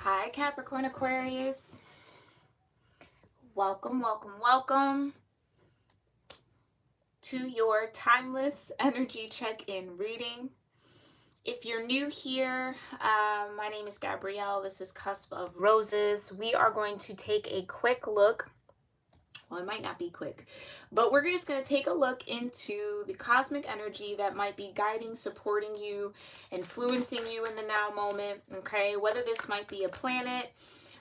Hi, Capricorn Aquarius. Welcome, welcome, welcome to your timeless energy check-in reading. If you're new here, my name is Gabrielle. This is Cusp of Roses. We are going to take a quick look. Well, it might not be quick, but we're just going to take a look into the cosmic energy that might be guiding, supporting you, influencing you in the now moment, okay? Whether this might be a planet,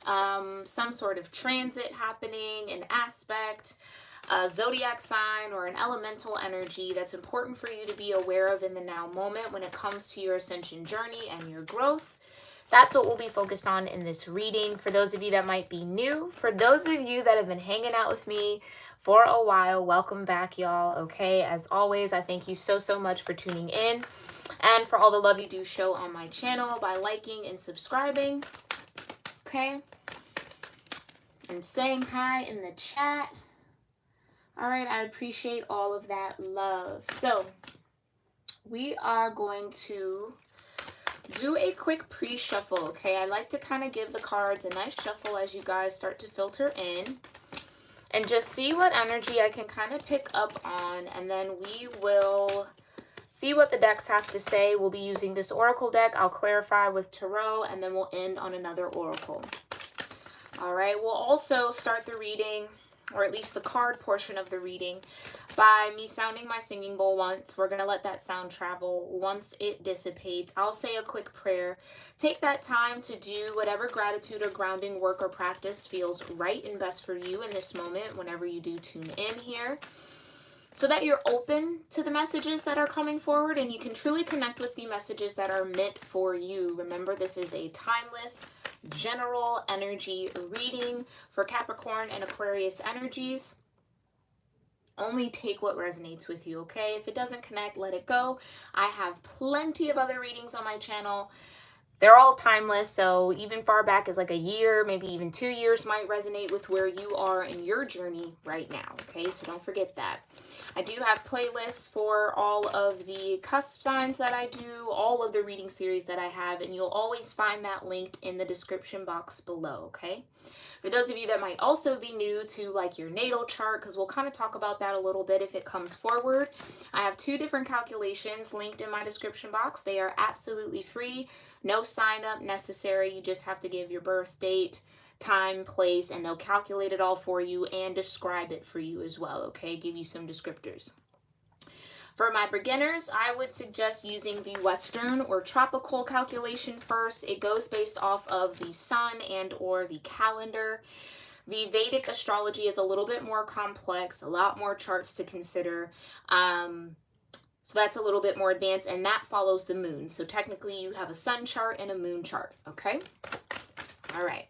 some sort of transit happening, an aspect, a zodiac sign, or an elemental energy that's important for you to be aware of in the now moment when it comes to your ascension journey and your growth. That's what we'll be focused on in this reading. For those of you that might be new, for those of you that have been hanging out with me for a while, welcome back, y'all. Okay, as always, I thank you so much for tuning in and for all the love you do show on my channel by liking and subscribing. Okay, and saying hi in the chat. All right, I appreciate all of that love. So we are going to do a quick pre-shuffle, okay? I like to kind of give the cards a nice shuffle as you guys start to filter in and just see what energy I can kind of pick up on, and then we will see what the decks have to say. We'll be using this oracle deck. I'll clarify with tarot, and then we'll end on another oracle. All right, we'll also start the reading, or at least the card portion of the reading, by me sounding my singing bowl once. We're going to let that sound travel. Once it dissipates, I'll say a quick prayer. Take that time to do whatever gratitude or grounding work or practice feels right and best for you in this moment whenever you do tune in here, so that you're open to the messages that are coming forward and you can truly connect with the messages that are meant for you. Remember, this is a timeless, general energy reading for Capricorn and Aquarius energies. Only take what resonates with you, okay? If it doesn't connect, let it go. I have plenty of other readings on my channel. They're all timeless, so even far back as like a year, maybe even 2 years might resonate with where you are in your journey right now, okay? So don't forget that. I do have playlists for all of the cusp signs that I do, all of the reading series that I have, and you'll always find that linked in the description box below, okay? For those of you that might also be new to like your natal chart, because we'll kind of talk about that a little bit if it comes forward, I have 2 different calculations linked in my description box. They are absolutely free, no sign up necessary. You just have to give your birth date, time, place, and they'll calculate it all for you and describe it for you as well, okay? Give you some descriptors. For my beginners, I would suggest using the Western or tropical calculation first. It goes based off of the sun and or the calendar. The Vedic astrology is a little bit more complex, a lot more charts to consider. So that's a little bit more advanced, and that follows the moon. So technically you have a sun chart and a moon chart, okay? All right.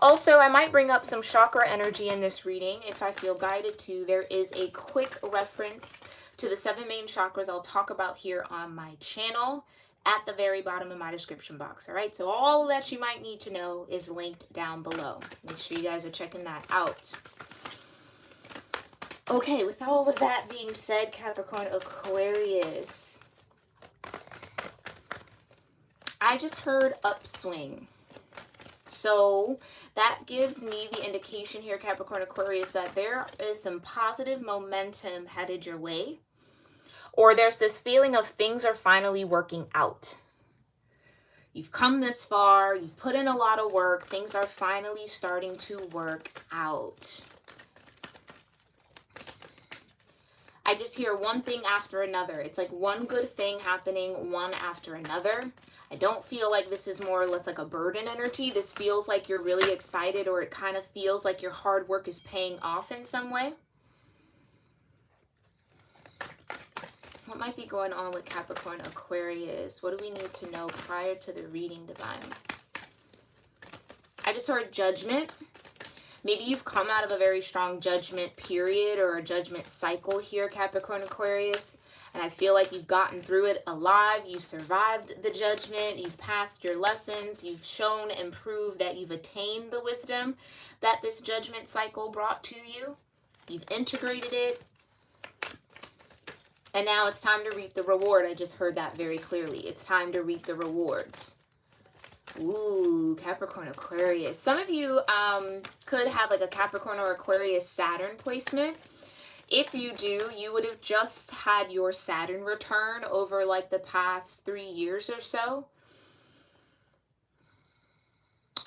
Also, I might bring up some chakra energy in this reading if I feel guided to. There is a quick reference to the 7 main chakras I'll talk about here on my channel at the very bottom of my description box. All right, so all that you might need to know is linked down below. Make sure you guys are checking that out. Okay, with all of that being said, Capricorn Aquarius, I just heard upswing. So that gives me the indication here, Capricorn Aquarius, that there is some positive momentum headed your way. Or there's this feeling of things are finally working out. You've come this far, you've put in a lot of work, things are finally starting to work out. I just hear one thing after another. It's like one good thing happening, one after another. I don't feel like this is more or less like a burden energy. This feels like you're really excited, or it kind of feels like your hard work is paying off in some way. What might be going on with Capricorn Aquarius? What do we need to know prior to the reading, Divine? I just heard judgment. Maybe you've come out of a very strong judgment period or a judgment cycle here, Capricorn Aquarius. And I feel like you've gotten through it alive. You've survived the judgment. You've passed your lessons. You've shown and proved that you've attained the wisdom that this judgment cycle brought to you. You've integrated it. And now it's time to reap the reward. I just heard that very clearly. It's time to reap the rewards. Ooh, Capricorn Aquarius. Some of you could have like a Capricorn or Aquarius Saturn placement. If you do, you would have just had your Saturn return over like the past 3 years or so.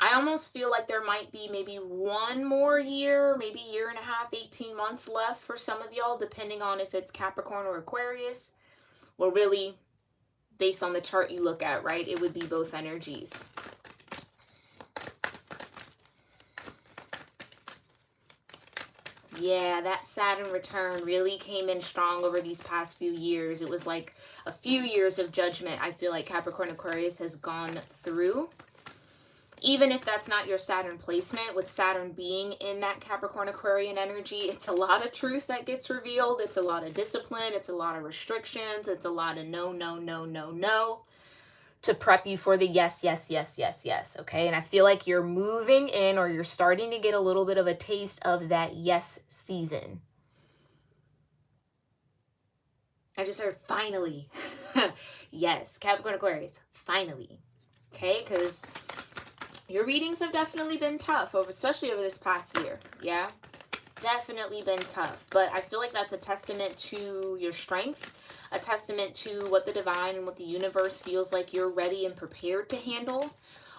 I almost feel like there might be maybe one more year, maybe year and a half, 18 months left for some of y'all, depending on if it's Capricorn or Aquarius. Well, really, based on the chart you look at, right? It would be both energies. Yeah, that Saturn return really came in strong over these past few years. It was like a few years of judgment I feel like Capricorn Aquarius has gone through. Even if that's not your Saturn placement, with Saturn being in that Capricorn Aquarian energy, it's a lot of truth that gets revealed. It's a lot of discipline. It's a lot of restrictions. It's a lot of no, no, no, no, no, to prep you for the yes, yes, yes, yes, yes, okay? And I feel like you're moving in, or you're starting to get a little bit of a taste of that yes season. I just heard finally. Yes, Capricorn Aquarius, finally. Okay, because your readings have definitely been tough, especially over this past year. Yeah, definitely been tough. But I feel like that's a testament to your strength, a testament to what the divine and what the universe feels like you're ready and prepared to handle,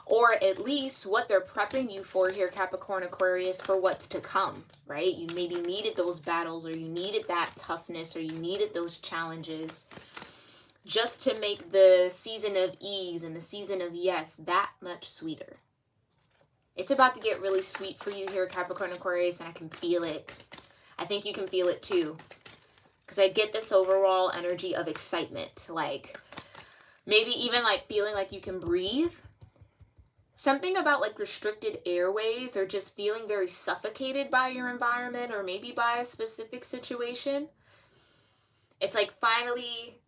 or at least what they're prepping you for here, Capricorn Aquarius, for what's to come, right? You maybe needed those battles, or you needed that toughness, or you needed those challenges just to make the season of ease and the season of yes that much sweeter. It's about to get really sweet for you here, Capricorn Aquarius, and I can feel it. I think you can feel it too, because I get this overall energy of excitement, like maybe even like feeling like you can breathe. Something about like restricted airways, or just feeling very suffocated by your environment, or maybe by a specific situation. It's like finally,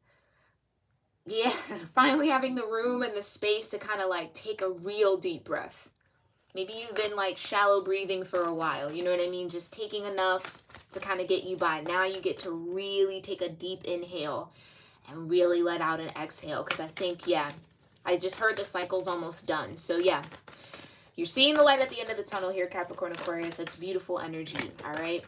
yeah, finally having the room and the space to kind of like take a real deep breath. Maybe you've been like shallow breathing for a while, you know what I mean? Just taking enough to kind of get you by. Now you get to really take a deep inhale and really let out an exhale, because I think, yeah, I just heard the cycle's almost done. So yeah, you're seeing the light at the end of the tunnel here, Capricorn Aquarius. That's beautiful energy, all right?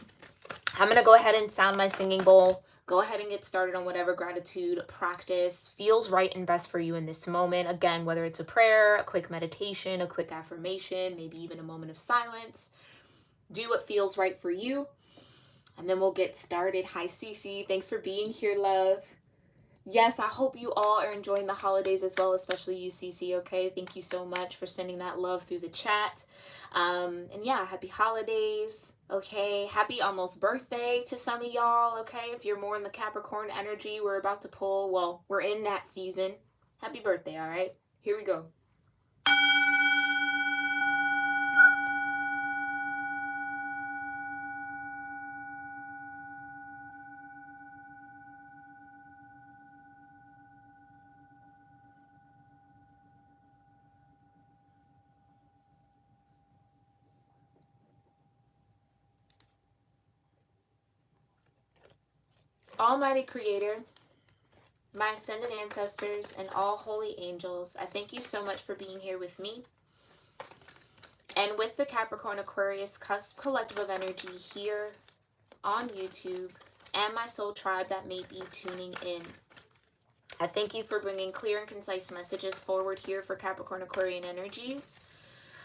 I'm going to go ahead and sound my singing bowl. Go ahead and get started on whatever gratitude practice feels right and best for you in this moment. Again, whether it's a prayer, a quick meditation, a quick affirmation, maybe even a moment of silence. Do what feels right for you. And then we'll get started. Hi, Cece. Thanks for being here, love. Yes, I hope you all are enjoying the holidays as well, especially you, Cece, okay? Thank you so much for sending that love through the chat. And yeah, happy holidays, okay? Happy almost birthday to some of y'all, okay? If you're more in the Capricorn energy, we're about to pull, well, we're in that season. Happy birthday, all right? Here we go. Almighty Creator, my ascended ancestors, and all holy angels, I thank you so much for being here with me and with the Capricorn Aquarius Cusp collective of energy here on YouTube, and my soul tribe that may be tuning in. I thank you for bringing clear and concise messages forward here for Capricorn Aquarian energies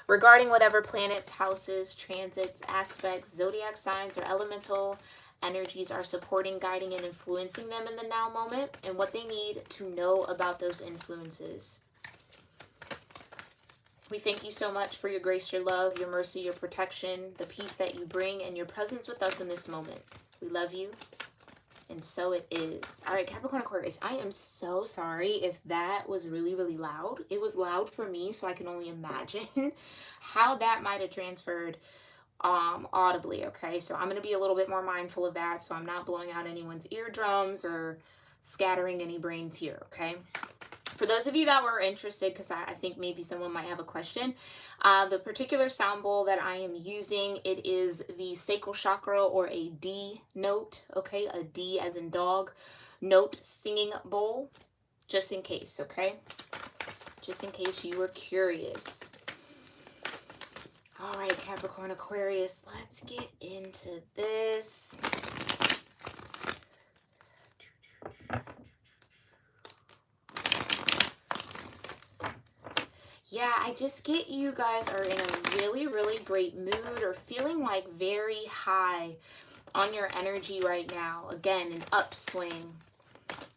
regarding whatever planets, houses, transits, aspects, zodiac signs, or elemental energies are supporting, guiding, and influencing them in the now moment, and what they need to know about those influences. We thank you so much for your grace, your love, your mercy, your protection, the peace that you bring, and your presence with us in this moment. We love you, and so it is. All right, Capricorn Aquarius, I am so sorry if that was really, really loud. It was loud for me, so I can only imagine how that might have transferred audibly, okay? So I'm going to be a little bit more mindful of that, so I'm not blowing out anyone's eardrums or scattering any brains here, okay? For those of you that were interested, because I think maybe someone might have a question, the particular sound bowl that I am using, it is the sacral chakra, or a D note, okay? A D as in dog note singing bowl, just in case, okay? just in case you were curious. All right, Capricorn Aquarius, let's get into this. Yeah, I just get you guys are in a really, really great mood or feeling like very high on your energy right now. Again, an upswing.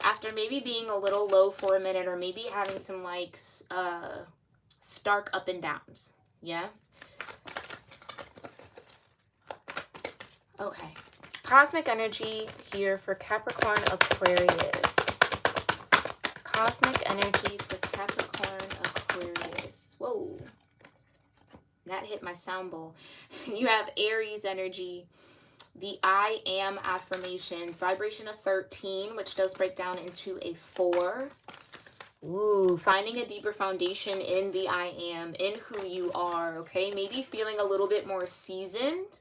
After maybe being a little low for a minute or maybe having some like stark up and downs. Yeah? Okay. Cosmic energy here for Capricorn Aquarius. Cosmic energy for Capricorn Aquarius. Whoa. That hit my sound bowl. You have Aries energy. The I am affirmations. Vibration of 13, which does break down into a 4. Ooh, finding a deeper foundation in the I am, in who you are, okay? Maybe feeling a little bit more seasoned.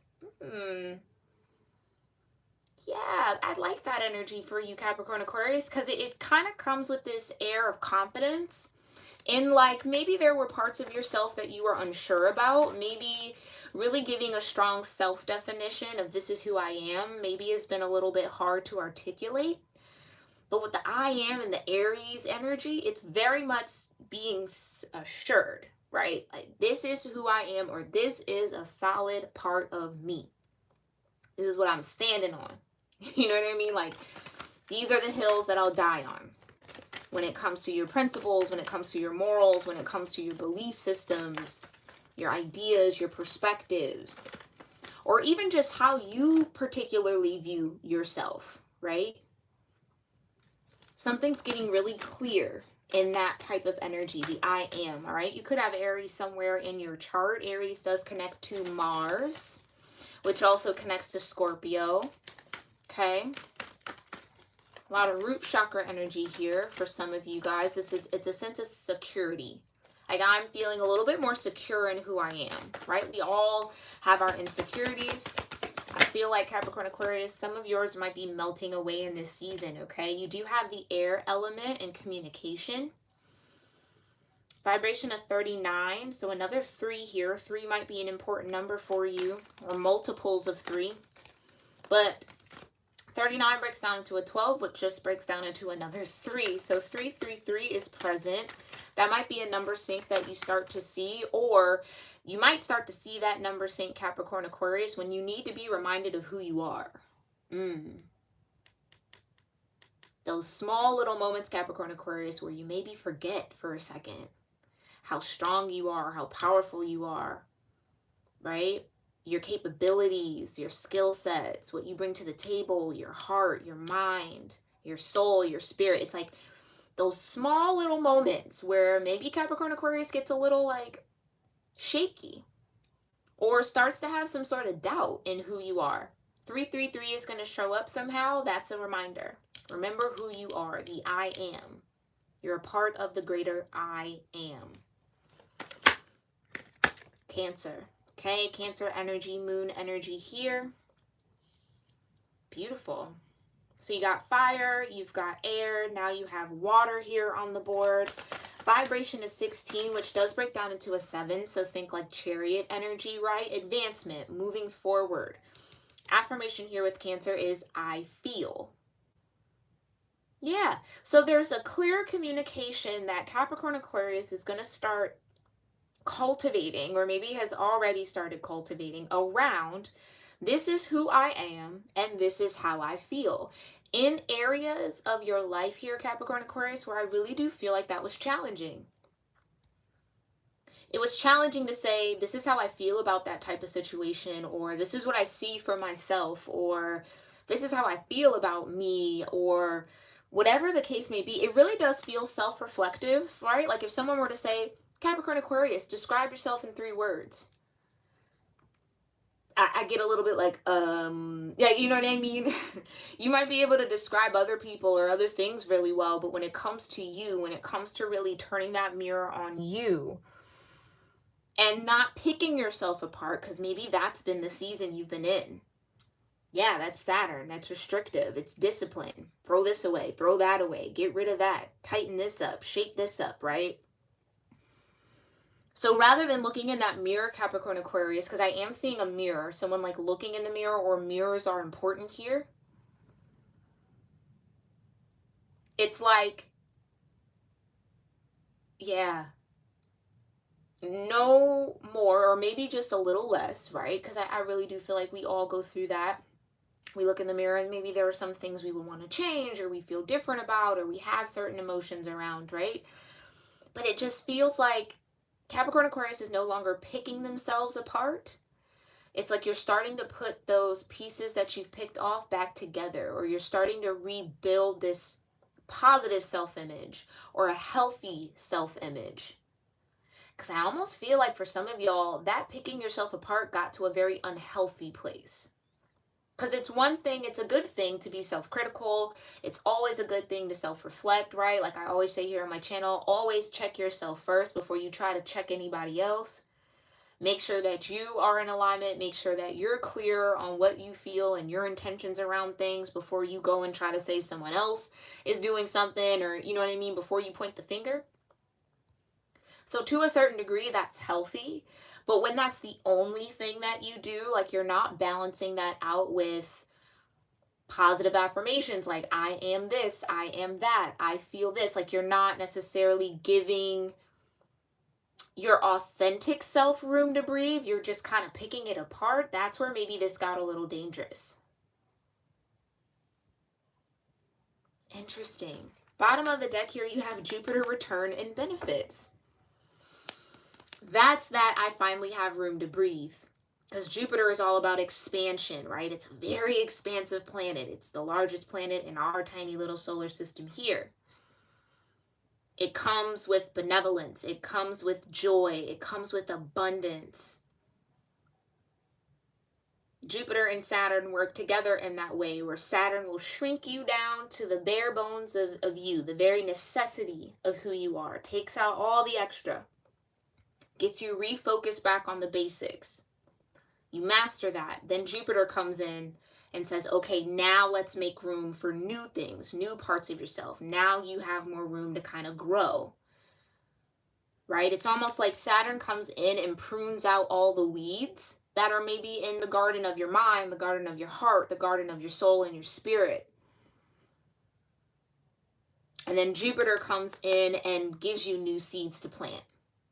Yeah, I like that energy for you, Capricorn Aquarius, because it kind of comes with this air of confidence. And like maybe there were parts of yourself that you were unsure about. Maybe really giving a strong self-definition of this is who I am maybe has been a little bit hard to articulate. But with the I am and the Aries energy, it's very much being assured, right? Like this is who I am, or this is a solid part of me. This is what I'm standing on. You know what I mean? Like these are the hills that I'll die on. When it comes to your principles, when it comes to your morals, when it comes to your belief systems, your ideas, your perspectives, or even just how you particularly view yourself, right? Something's getting really clear in that type of energy, the I am, all right? You could have Aries somewhere in your chart. Aries does connect to Mars, which also connects to Scorpio, okay? A lot of root chakra energy here for some of you guys. It's a sense of security. Like I'm feeling a little bit more secure in who I am, right? We all have our insecurities. I feel like Capricorn Aquarius, some of yours might be melting away in this season, okay? You do have the air element and communication. Vibration of 39, so another 3 here. 3 might be an important number for you, or multiples of 3. But 39 breaks down into a 12, which just breaks down into another 3. So 333 is present. That might be a number sync that you start to see, or you might start to see that number sync, Capricorn Aquarius, when you need to be reminded of who you are. Those small little moments, Capricorn Aquarius, where you maybe forget for a second how strong you are, how powerful you are, right? Your capabilities, your skill sets, what you bring to the table, your heart, your mind, your soul, your spirit. It's like those small little moments where maybe Capricorn Aquarius gets a little like shaky or starts to have some sort of doubt in who you are. 333 is going to show up somehow. That's a reminder. Remember who you are, the I am. You're a part of the greater I am. Cancer. Okay, Cancer energy, moon energy here. Beautiful. So you got fire, you've got air, now you have water here on the board. Vibration is 16, which does break down into a 7. So think like chariot energy, right? Advancement, moving forward. Affirmation here with Cancer is I feel. Yeah, so there's a clear communication that Capricorn Aquarius is going to start cultivating, or maybe has already started cultivating, around this is who I am and this is how I feel. In areas of your life here, Capricorn Aquarius, where I really do feel like that was challenging. It was challenging to say, this is how I feel about that type of situation, or this is what I see for myself, or this is how I feel about me, or whatever the case may be. It really does feel self-reflective, right? Like if someone were to say, Capricorn Aquarius, describe yourself in 3 words. I get a little bit like, yeah, you know what I mean? You might be able to describe other people or other things really well, but when it comes to you, when it comes to really turning that mirror on you and not picking yourself apart, because maybe that's been the season you've been in. Yeah, that's Saturn. That's restrictive. It's discipline. Throw this away. Throw that away. Get rid of that. Tighten this up. Shape this up, right? So rather than looking in that mirror, Capricorn Aquarius, because I am seeing a mirror, someone like looking in the mirror, or mirrors are important here. It's like, yeah, no more, or maybe just a little less, right? Because I really do feel like we all go through that. We look in the mirror and maybe there are some things we would want to change, or we feel different about, or we have certain emotions around, right? But it just feels like Capricorn Aquarius is no longer picking themselves apart. It's like you're starting to put those pieces that you've picked off back together, or you're starting to rebuild this positive self-image or a healthy self-image. Because I almost feel like for some of y'all, that picking yourself apart got to a very unhealthy place. Because it's one thing, it's a good thing to be self-critical. It's always a good thing to self-reflect, right? Like I always say here on my channel, always check yourself first before you try to check anybody else. Make sure that you are in alignment. Make sure that you're clear on what you feel and your intentions around things before you go and try to say someone else is doing something, or you know what I mean, before you point the finger. So to a certain degree, that's healthy. But when that's the only thing that you do, like you're not balancing that out with positive affirmations like I am this, I am that, I feel this, like you're not necessarily giving your authentic self room to breathe, you're just kind of picking it apart, that's where maybe this got a little dangerous. Interesting. Bottom of the deck here, you have Jupiter return and benefits. That's that I finally have room to breathe. Because Jupiter is all about expansion, right? It's a very expansive planet. It's the largest planet in our tiny little solar system here. It comes with benevolence. It comes with joy. It comes with abundance. Jupiter and Saturn work together in that way, where Saturn will shrink you down to the bare bones of you, the very necessity of who you are. Takes out all the extra. Gets you refocused back on the basics. You master that. Then Jupiter comes in and says, okay, now let's make room for new things, new parts of yourself. Now you have more room to kind of grow, right? It's almost like Saturn comes in and prunes out all the weeds that are maybe in the garden of your mind, the garden of your heart, the garden of your soul and your spirit. And then Jupiter comes in and gives you new seeds to plant.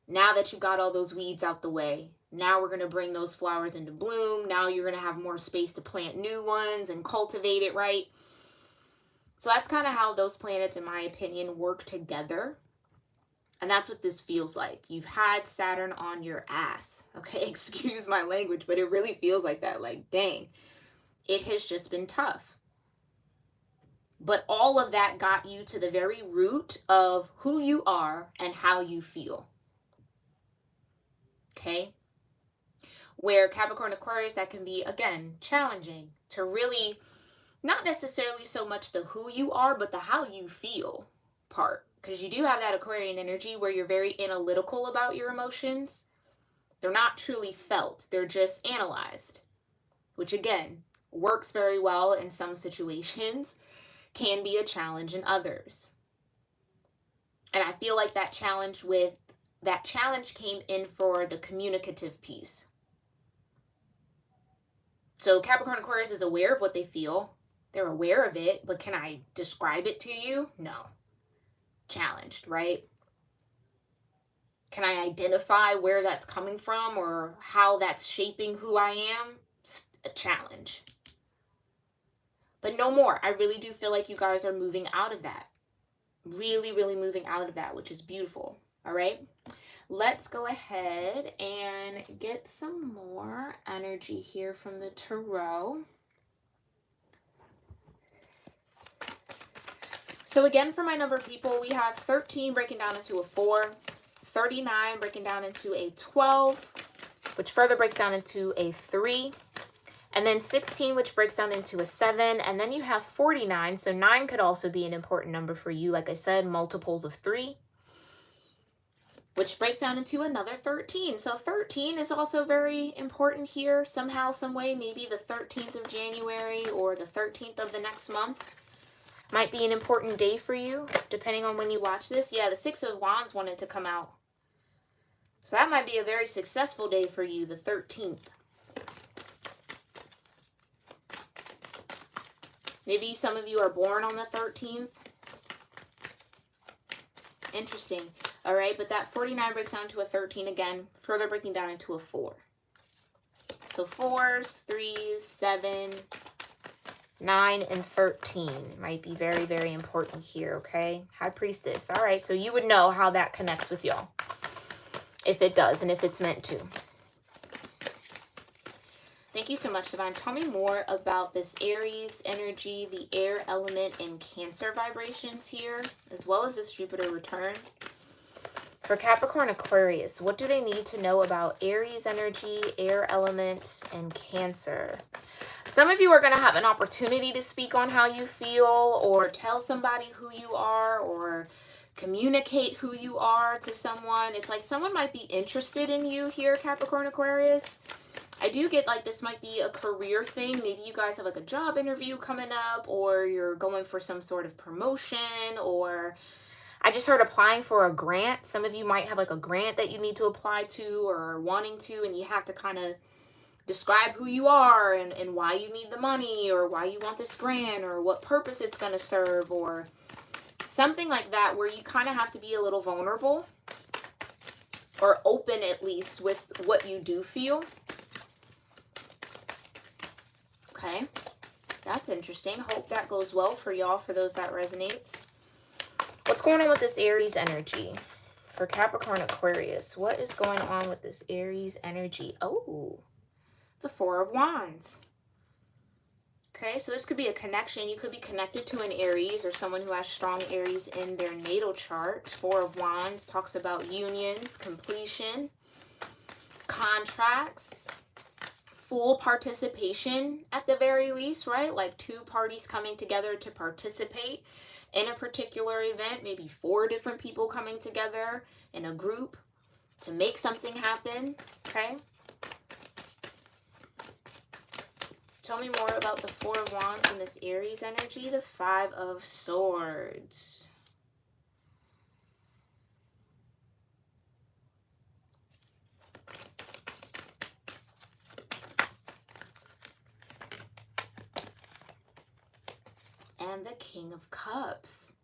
Now that you got all those weeds out the way, now we're going to bring those flowers into bloom. Now you're going to have more space to plant new ones and cultivate it, right? So that's kind of how those planets, in my opinion, work together. And that's what this feels like. You've had Saturn on your ass. Okay, excuse my language, but it really feels like that. Like, dang, it has just been tough. But all of that got you to the very root of who you are and how you feel. Okay? Where Capricorn Aquarius, that can be, again, challenging to really, not necessarily so much the who you are, but the how you feel part. Because you do have that Aquarian energy where you're very analytical about your emotions. They're not truly felt. They're just analyzed. Which, again, works very well in some situations, can be a challenge in others. And I feel like that challenge came in for the communicative piece. So Capricorn Aquarius is aware of what they feel. They're aware of it, but can I describe it to you? No. Challenged, right? Can I identify where that's coming from or how that's shaping who I am? It's a challenge. But no more. I really do feel like you guys are moving out of that. Really, really moving out of that, which is beautiful. All right? Let's go ahead and get some more energy here from the tarot. So again, for my number of people, we have 13 breaking down into a 4, 39 breaking down into a 12, which further breaks down into a 3, and then 16, which breaks down into a 7, and then you have 49, so 9 could also be an important number for you. Like I said, multiples of 3, which breaks down into another 13. So 13 is also very important here. Somehow, some way, maybe the 13th of January or the 13th of the next month might be an important day for you, depending on when you watch this. Yeah, the Six of Wands wanted to come out. So that might be a very successful day for you, the 13th. Maybe some of you are born on the 13th. Interesting. All right, but that 49 breaks down to a 13 again, further breaking down into a 4. So 4s, 3s, 7, 9, and 13 might be very, very important here, okay? High Priestess. All right, so you would know how that connects with y'all, if it does and if it's meant to. Thank you so much, Divine. Tell me more about this Aries energy, the air element, and Cancer vibrations here, as well as this Jupiter return. For Capricorn-Aquarius, what do they need to know about Aries energy, air element, and Cancer? Some of you are going to have an opportunity to speak on how you feel, or tell somebody who you are, or communicate who you are to someone. It's like someone might be interested in you here, Capricorn-Aquarius. I do get like this might be a career thing. Maybe you guys have like a job interview coming up, or you're going for some sort of promotion, or I just heard applying for a grant. Some of you might have like a grant that you need to apply to or wanting to, and you have to kind of describe who you are and why you need the money, or why you want this grant, or what purpose it's going to serve, or something like that, where you kind of have to be a little vulnerable or open at least with what you do feel. Okay, that's interesting. Hope that goes well for y'all, for those that resonates. What's going on with this Aries energy for Capricorn-Aquarius? What is going on with this Aries energy? Oh, the Four of Wands. Okay, so this could be a connection. You could be connected to an Aries or someone who has strong Aries in their natal chart. Four of Wands talks about unions, completion, contracts, full participation at the very least, right? Like two parties coming together to participate in a particular event, maybe 4 different people coming together in a group to make something happen, okay? Tell me more about the Four of Wands and this Aries energy, the Five of Swords. And the King of Cups.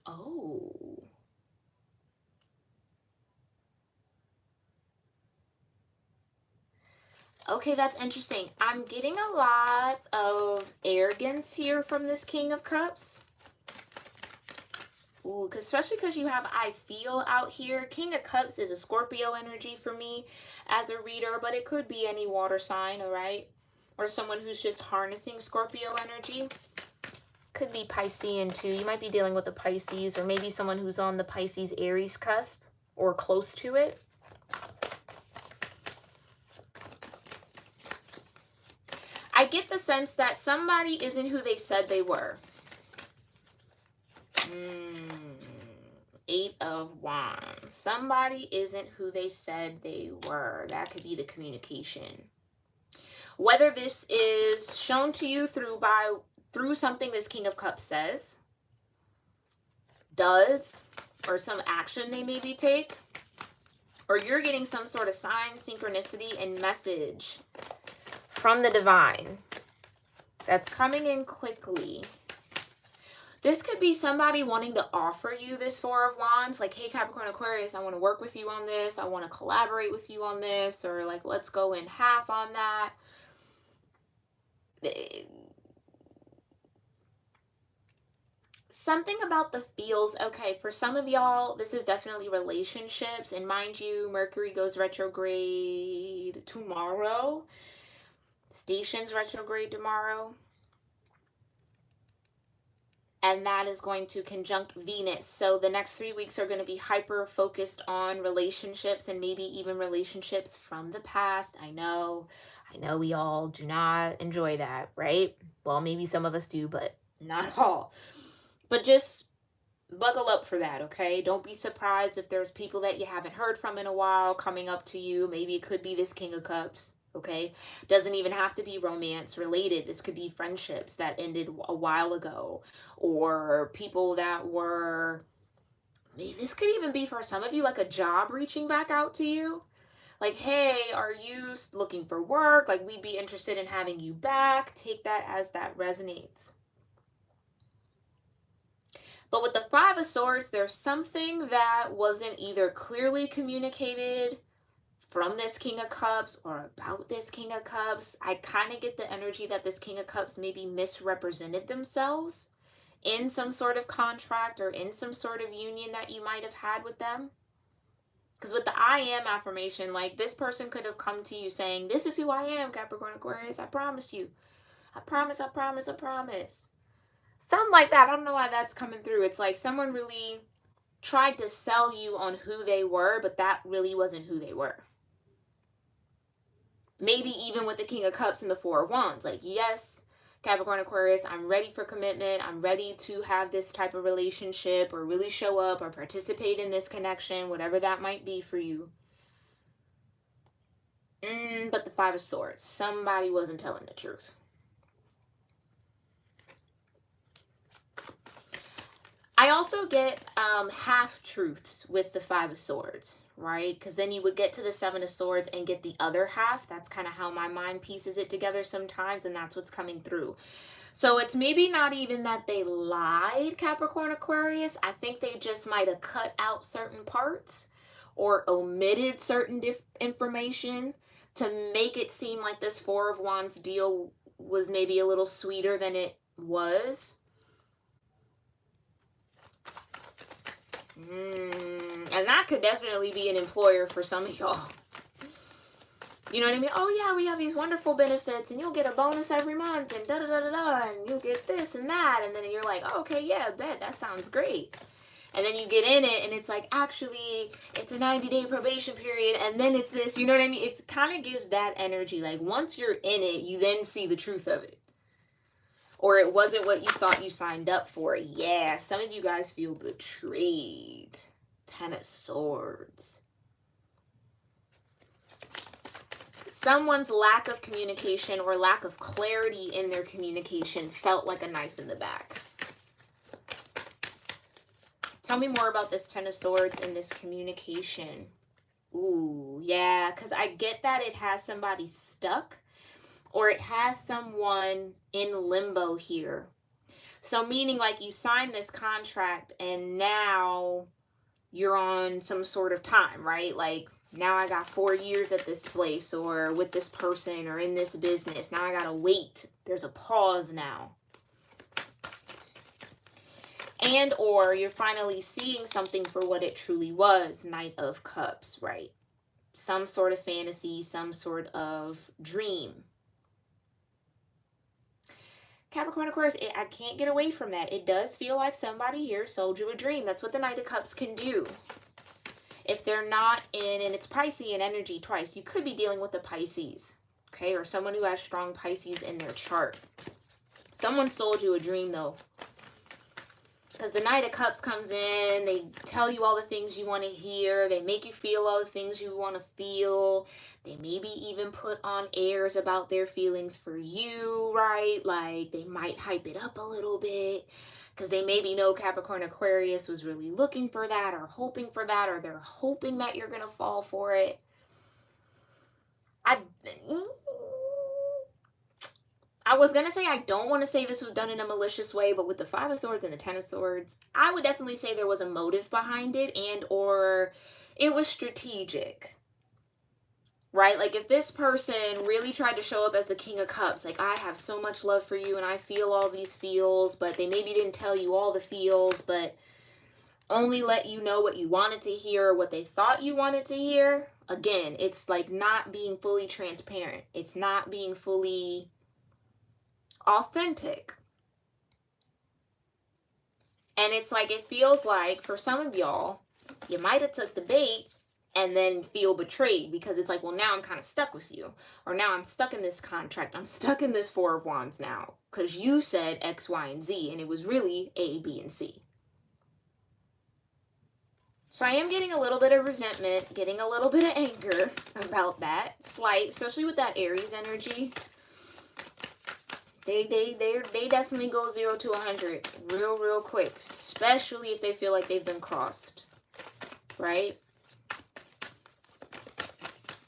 Oh. Okay, that's interesting. I'm getting a lot of arrogance here from this King of Cups. Ooh, especially because you have I feel out here. King of Cups is a Scorpio energy for me as a reader, but it could be any water sign, all right? Or someone who's just harnessing Scorpio energy. Could be Piscean too. You might be dealing with a Pisces, or maybe someone who's on the Pisces Aries cusp or close to it. I get the sense that somebody isn't who they said they were. 8 of Wands. Somebody isn't who they said they were. That could be the communication. Whether this is shown to you through something this King of Cups says, does, or some action they maybe take, or you're getting some sort of sign, synchronicity, and message from the divine that's coming in quickly. This could be somebody wanting to offer you this Four of Wands, like, hey, Capricorn Aquarius, I want to work with you on this. I want to collaborate with you on this, or like, let's go in half on that. Something about the feels. Okay, for some of y'all, this is definitely relationships. And mind you, Mercury goes retrograde tomorrow. Station's retrograde tomorrow. And that is going to conjunct Venus. So the next 3 weeks are going to be hyper focused on relationships, and maybe even relationships from the past. I know we all do not enjoy that, right? Well, maybe some of us do, but not all. But just buckle up for that, okay? Don't be surprised if there's people that you haven't heard from in a while coming up to you. Maybe it could be this King of Cups, okay? Doesn't even have to be romance related. This could be friendships that ended a while ago, or people that were maybe this could even be for some of you like a job reaching back out to you. Like, hey, are you looking for work? Like, we'd be interested in having you back. Take that as that resonates. But with the Five of Swords, there's something that wasn't either clearly communicated from this King of Cups or about this King of Cups. I kind of get the energy that this King of Cups maybe misrepresented themselves in some sort of contract or in some sort of union that you might have had with them. Because with the I am affirmation, like this person could have come to you saying, this is who I am, Capricorn Aquarius. I promise you. I promise, I promise, I promise. Something like that. I don't know why that's coming through. It's like someone really tried to sell you on who they were, but that really wasn't who they were. Maybe even with the King of Cups and the Four of Wands. Like, yes, Capricorn Aquarius, I'm ready for commitment. I'm ready to have this type of relationship or really show up or participate in this connection, whatever that might be for you. But the Five of Swords, somebody wasn't telling the truth. I also get half-truths with the Five of Swords, right? Because then you would get to the Seven of Swords and get the other half. That's kind of how my mind pieces it together sometimes, and that's what's coming through. So it's maybe not even that they lied, Capricorn Aquarius. I think they just might have cut out certain parts or omitted certain information to make it seem like this Four of Wands deal was maybe a little sweeter than it was. And that could definitely be an employer for some of y'all. You know what I mean? Oh yeah, we have these wonderful benefits and you'll get a bonus every month and da da da da da and you'll get this and that, and then you're like, oh, okay, yeah, bet, that sounds great. And then you get in it and it's like, actually, it's a 90-day probation period and then it's this, you know what I mean? It kind of gives that energy. Like once you're in it, you then see the truth of it. Or it wasn't what you thought you signed up for. Yeah, some of you guys feel betrayed. Ten of Swords. Someone's lack of communication or lack of clarity in their communication felt like a knife in the back. Tell me more about this Ten of Swords and this communication. Ooh, yeah, because I get that it has somebody stuck. Or it has someone in limbo here. So meaning like you signed this contract and now you're on some sort of time, right? Like now I got 4 years at this place or with this person or in this business. Now I gotta wait. There's a pause now. And or you're finally seeing something for what it truly was. Knight of Cups, right? Some sort of fantasy, some sort of dream. Capricorn Aquarius, I can't get away from that. It does feel like somebody here sold you a dream. That's what the Knight of Cups can do. If they're not in, and it's Piscean energy twice, you could be dealing with a Pisces, okay? Or someone who has strong Pisces in their chart. Someone sold you a dream though. Because the Knight of Cups comes in, they tell you all the things you want to hear. They make you feel all the things you want to feel. They maybe even put on airs about their feelings for you, right? Like they might hype it up a little bit because they maybe know Capricorn Aquarius was really looking for that or hoping for that, or they're hoping that you're going to fall for it. I was going to say I don't want to say this was done in a malicious way, but with the Five of Swords and the Ten of Swords, I would definitely say there was a motive behind it and or it was strategic, right? Like if this person really tried to show up as the King of Cups, like I have so much love for you and I feel all these feels, but they maybe didn't tell you all the feels, but only let you know what you wanted to hear or what they thought you wanted to hear. Again, it's like not being fully transparent. It's not being fully authentic. And it's like, it feels like for some of y'all, you might have took the bait and then feel betrayed because it's like, well, now I'm kind of stuck with you. Or now I'm stuck in this contract. I'm stuck in this Four of Wands now because you said X, Y, and Z and it was really A, B, and C. So I am getting a little bit of resentment, getting a little bit of anger about that. Slight, especially with that Aries energy. They definitely go 0 to 100 real quick, especially if they feel like they've been crossed, right?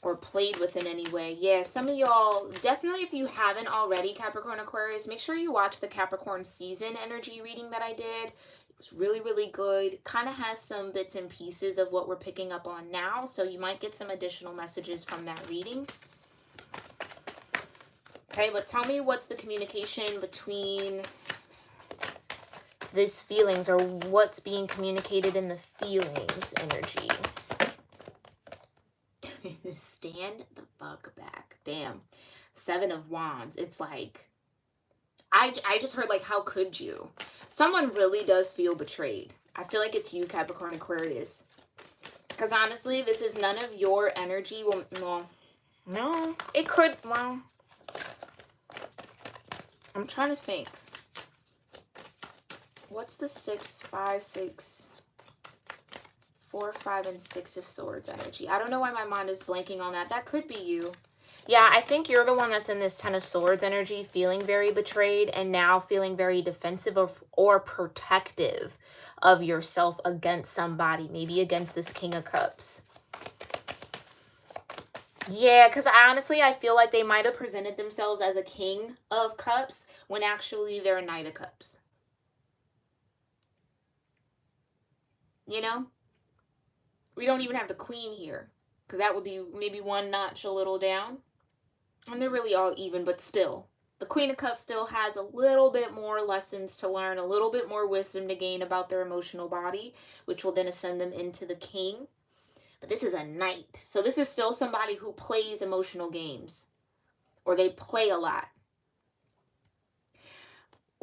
Or played with in any way. Yeah, some of y'all, definitely if you haven't already, Capricorn Aquarius, make sure you watch the Capricorn season energy reading that I did. It was really good. Kind of has some bits and pieces of what we're picking up on now, so you might get some additional messages from that reading. Okay, but tell me what's the communication between these feelings, or what's being communicated in the feelings energy. Stand the fuck back. Damn. 7 of Wands. It's like, I just heard like, how could you? Someone really does feel betrayed. I feel like it's you, Capricorn Aquarius. Because honestly, this is none of your energy. Well, no, it could, well, I'm trying to think. What's the 6, 5, 6, 4, 5, and 6 of Swords energy? I don't know why my mind is blanking on that. That could be you. Yeah, I think you're the one that's in this 10 of Swords energy, feeling very betrayed and now feeling very defensive or protective of yourself against somebody, maybe against this King of Cups. Yeah, because honestly, I feel like they might have presented themselves as a King of Cups when actually they're a Knight of Cups. You know? We don't even have the Queen here, because that would be maybe one notch a little down. And they're really all even, but still. The Queen of Cups still has a little bit more lessons to learn, a little bit more wisdom to gain about their emotional body, which will then ascend them into the King. But this is a Knight. So this is still somebody who plays emotional games. Or they play a lot.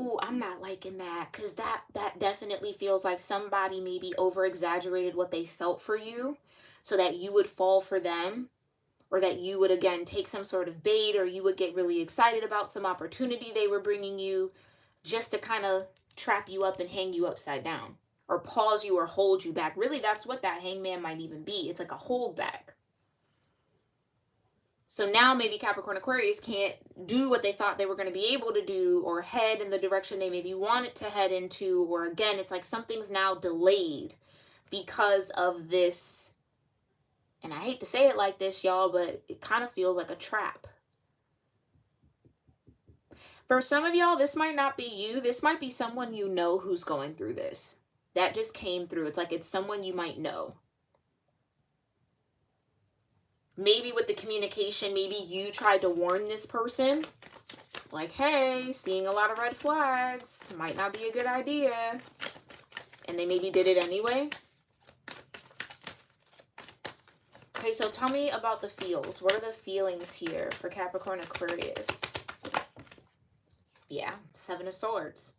Ooh, I'm not liking that, because that definitely feels like somebody maybe over-exaggerated what they felt for you so that you would fall for them, or that you would, again, take some sort of bait, or you would get really excited about some opportunity they were bringing you just to kind of trap you up and hang you upside down, or pause you or hold you back. Really, that's what that hangman might even be. It's like a hold back. So now maybe Capricorn Aquarius can't do what they thought they were going to be able to do, or head in the direction they maybe wanted to head into, or again, it's like something's now delayed because of this. And I hate to say it like this, y'all, but it kind of feels like a trap. For some of y'all, this might not be you. This might be someone you know who's going through this. That just came through. It's like it's someone you might know. Maybe with the communication, maybe you tried to warn this person. Like, hey, seeing a lot of red flags. Might not be a good idea. And they maybe did it anyway. Okay, so tell me about the feels. What are the feelings here for Capricorn Aquarius? Yeah, 7 of Swords.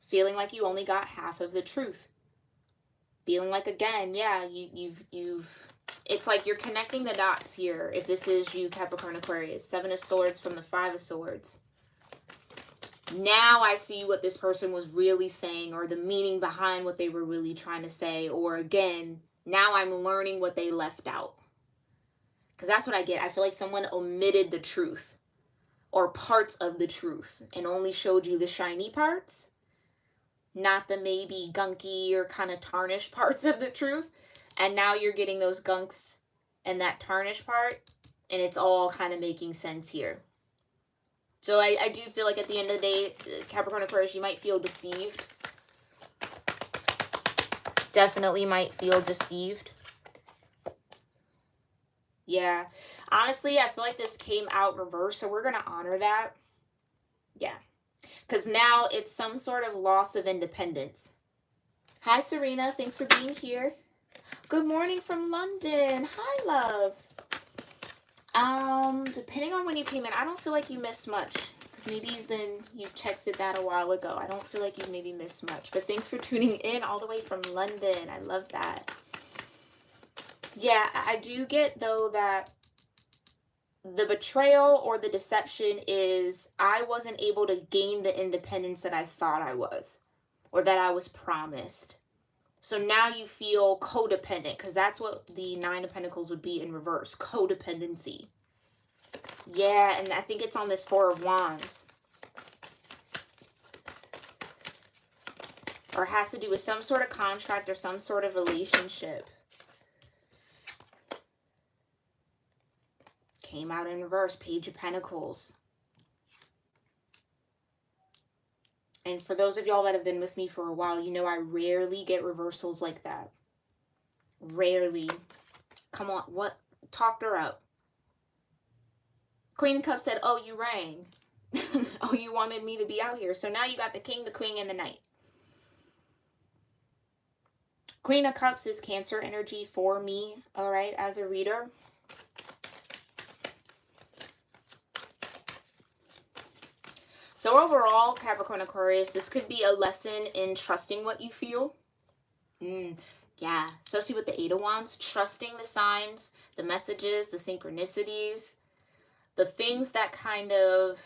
Feeling like you only got half of the truth. Feeling like, again, yeah, you've it's like you're connecting the dots here. If this is you, Capricorn Aquarius, 7 of Swords from the 5 of Swords. Now I see what this person was really saying, or the meaning behind what they were really trying to say. Or again, now I'm learning what they left out. Because that's what I get. I feel like someone omitted the truth, or parts of the truth, and only showed you the shiny parts, not the maybe gunky or kind of tarnished parts of the truth. And now you're getting those gunks and that tarnished part, and it's all kind of making sense here. So I do feel like at the end of the day, Capricorn Aquarius, you might feel deceived. Definitely might feel deceived. Yeah. Honestly, I feel like this came out reverse, so we're going to honor that. Yeah. Because now it's some sort of loss of independence. Hi, Serena. Thanks for being here. Good morning from London. Hi, love. Depending on when you came in, I don't feel like you missed much. Because maybe you texted that a while ago. I don't feel like you maybe missed much. But thanks for tuning in all the way from London. I love that. Yeah, I do get, though, that the betrayal or the deception is I wasn't able to gain the independence that I thought I was, or that I was promised. So now you feel codependent, because that's what the 9 of Pentacles would be in reverse, codependency. Yeah, and I think it's on this Four of Wands. Or has to do with some sort of contract or some sort of relationship. Came out in reverse, Page of Pentacles. And for those of y'all that have been with me for a while, you know I rarely get reversals like that. Rarely. Come on, what? Talked her up. Queen of Cups said, oh, you rang. Oh, you wanted me to be out here. So now you got the King, the Queen, and the Knight. Queen of Cups is Cancer energy for me, all right, as a reader. So overall, Capricorn Aquarius, this could be a lesson in trusting what you feel. Yeah, especially with the Eight of Wands, trusting the signs, the messages, the synchronicities, the things that kind of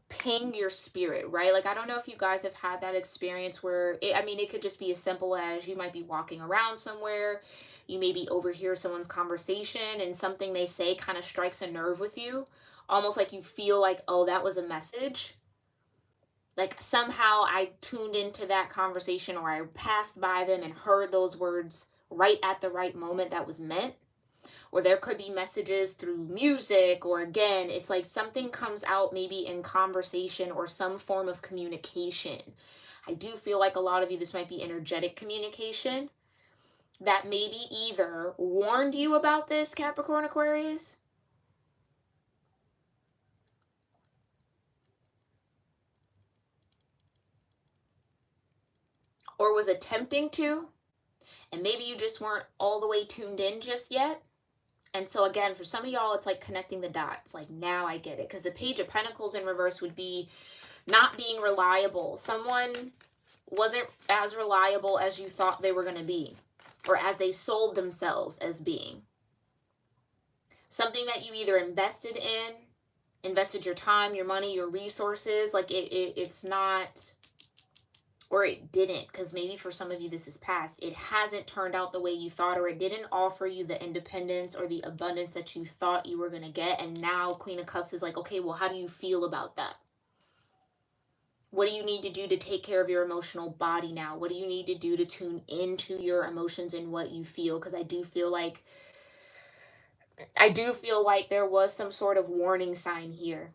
ping your spirit, right? Like, I don't know if you guys have had that experience where, it could just be as simple as you might be walking around somewhere, you maybe overhear someone's conversation and something they say kind of strikes a nerve with you, almost like you feel like, oh, that was a message. Like somehow I tuned into that conversation or I passed by them and heard those words right at the right moment that was meant. Or there could be messages through music, or again, it's like something comes out maybe in conversation or some form of communication. I do feel like a lot of you, this might be energetic communication that maybe either warned you about this, Capricorn Aquarius, or was attempting to, and maybe you just weren't all the way tuned in just yet. And so again, for some of y'all, it's like connecting the dots. Like, now I get it. Because the Page of Pentacles in reverse would be not being reliable. Someone wasn't as reliable as you thought they were going to be, or as they sold themselves as being. Something that you either invested your time, your money, your resources, like it's not, or it didn't, because maybe for some of you this is past. It hasn't turned out the way you thought, or it didn't offer you the independence or the abundance that you thought you were going to get. And now Queen of Cups is like, okay, well, how do you feel about that? What do you need to do to take care of your emotional body now? What do you need to do to tune into your emotions and what you feel? Because I do feel like there was some sort of warning sign here.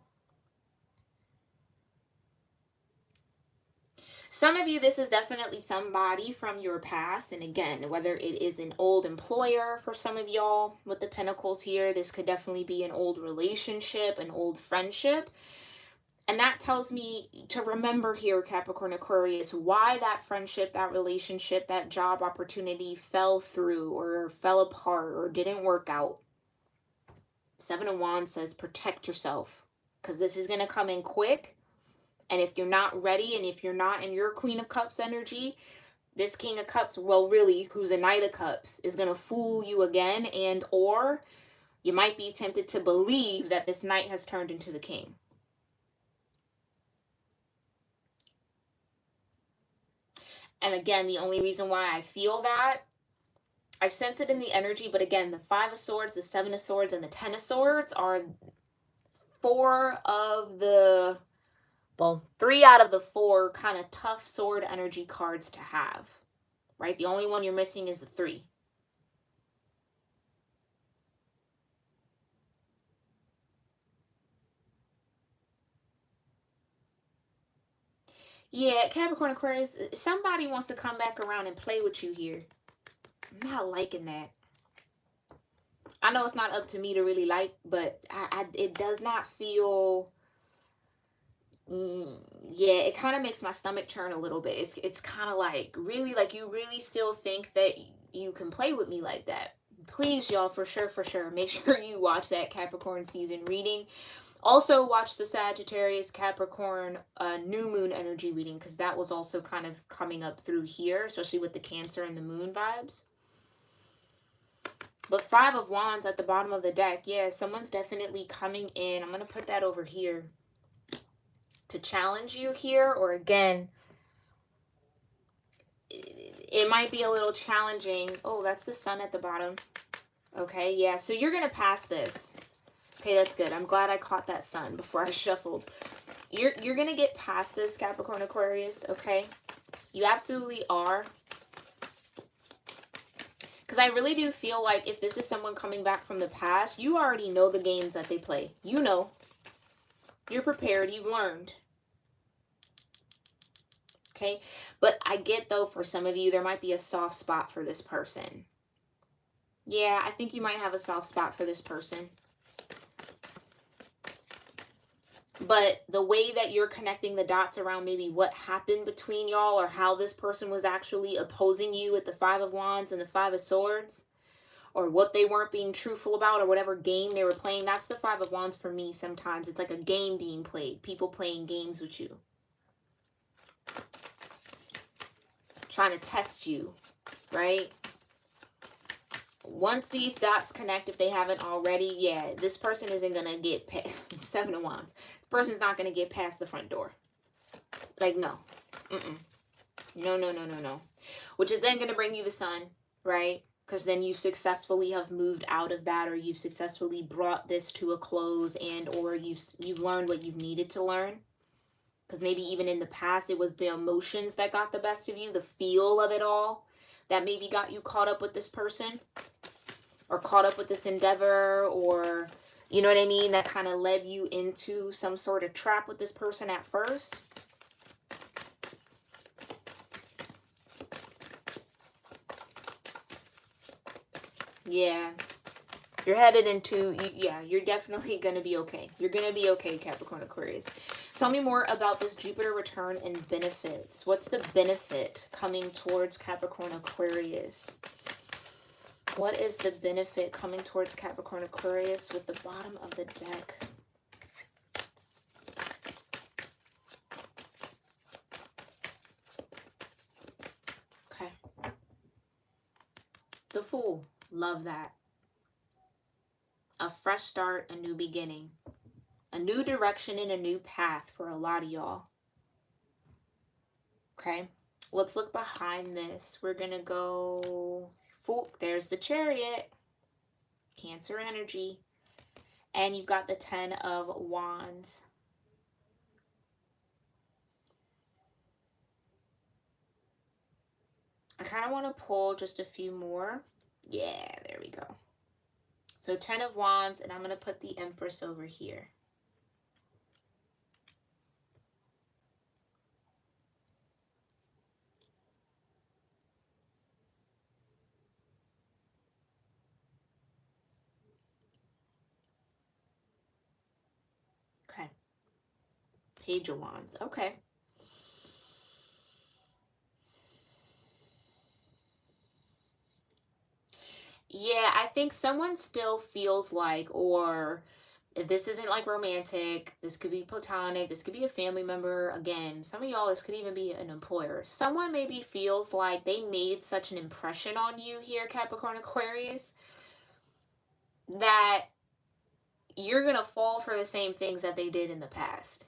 Some of you, this is definitely somebody from your past. And again, whether it is an old employer for some of y'all with the Pentacles here, this could definitely be an old relationship, an old friendship. And that tells me to remember here, Capricorn Aquarius, why that friendship, that relationship, that job opportunity fell through or fell apart or didn't work out. Seven of Wands says protect yourself, because this is going to come in quick. And if you're not ready, and if you're not in your Queen of Cups energy, this King of Cups, well, really, who's a Knight of Cups, is going to fool you again. And or you might be tempted to believe that this Knight has turned into the King. And again, the only reason why I feel that, I sense it in the energy, but again, the Five of Swords, the Seven of Swords, and the Ten of Swords are three out of the four kind of tough sword energy cards to have, right? The only one you're missing is the three. Yeah, Capricorn Aquarius, somebody wants to come back around and play with you here. I'm not liking that. I know it's not up to me to really like, but it does not feel... yeah, it kind of makes my stomach churn a little bit. It's kind of like, really, like you really still think that you can play with me like that? Please, y'all, for sure, make sure you watch that Capricorn season reading. Also watch the Sagittarius Capricorn new moon energy reading, because that was also kind of coming up through here, especially with the Cancer and the moon vibes. But Five of Wands at the bottom of the deck, yeah, someone's definitely coming in. I'm going to put that over here to challenge you here, or again, it might be a little challenging. Oh, that's the Sun at the bottom. Okay, yeah, so you're going to pass this. Okay, that's good. I'm glad I caught that sun before I shuffled. You're going to get past this, Capricorn Aquarius, okay? You absolutely are. Because I really do feel like if this is someone coming back from the past, you already know the games that they play. You know. You're prepared. You've learned. Okay? But I get, though, for some of you, there might be a soft spot for this person. Yeah, I think you might have a soft spot for this person. But the way that you're connecting the dots around maybe what happened between y'all or how this person was actually opposing you with the Five of Wands and the Five of Swords, or what they weren't being truthful about, or whatever game they were playing, that's the Five of Wands for me sometimes. It's like a game being played. People playing games with you. Trying to test you, right? Once these dots connect, if they haven't already, yeah, this person isn't going to get past Seven of Wands. This person's not going to get past the front door. Like, no. No, no, no, no, no. Which is then going to bring you the sun, right? Because then you successfully have moved out of that, or you've successfully brought this to a close, and or you've learned what you've needed to learn. Because maybe even in the past, it was the emotions that got the best of you, the feel of it all, that maybe got you caught up with this person, or caught up with this endeavor, or, you know what I mean, that kind of led you into some sort of trap with this person at first. Yeah. You're headed into, yeah, you're definitely going to be okay. You're going to be okay, Capricorn Aquarius. Tell me more about this Jupiter return and benefits. What's the benefit coming towards Capricorn Aquarius? What is the benefit coming towards Capricorn Aquarius with the bottom of the deck? Okay. The Fool. Love that. A fresh start, a new beginning. A new direction and a new path for a lot of y'all. Okay. Let's look behind this. We're going to go... Fool. There's the Chariot. Cancer energy. And you've got the Ten of Wands. I kind of want to pull just a few more. Yeah, there we go. So 10 of Wands, and I'm going to put the Empress over here. Okay. Page of Wands. Okay. Yeah, I think someone still feels like, or if this isn't like romantic, this could be platonic, this could be a family member. Again, some of y'all, this could even be an employer. Someone maybe feels like they made such an impression on you here, Capricorn Aquarius, that you're going to fall for the same things that they did in the past.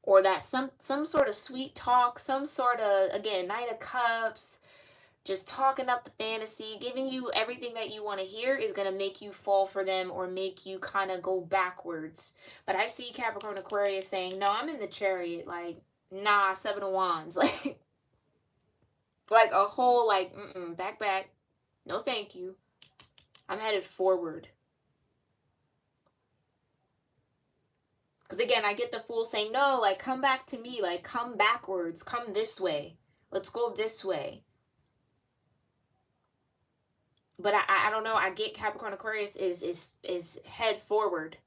Or that some sort of sweet talk, some sort of, again, Knight of Cups, just talking up the fantasy, giving you everything that you want to hear is going to make you fall for them or make you kind of go backwards. But I see Capricorn Aquarius saying, no, I'm in the Chariot. Like, nah, Seven of Wands. Like a whole, like, back. No, thank you. I'm headed forward. Because again, I get the Fool saying, no, like, come back to me. Like, come backwards. Come this way. Let's go this way. But I don't know. I get Capricorn Aquarius is head forward.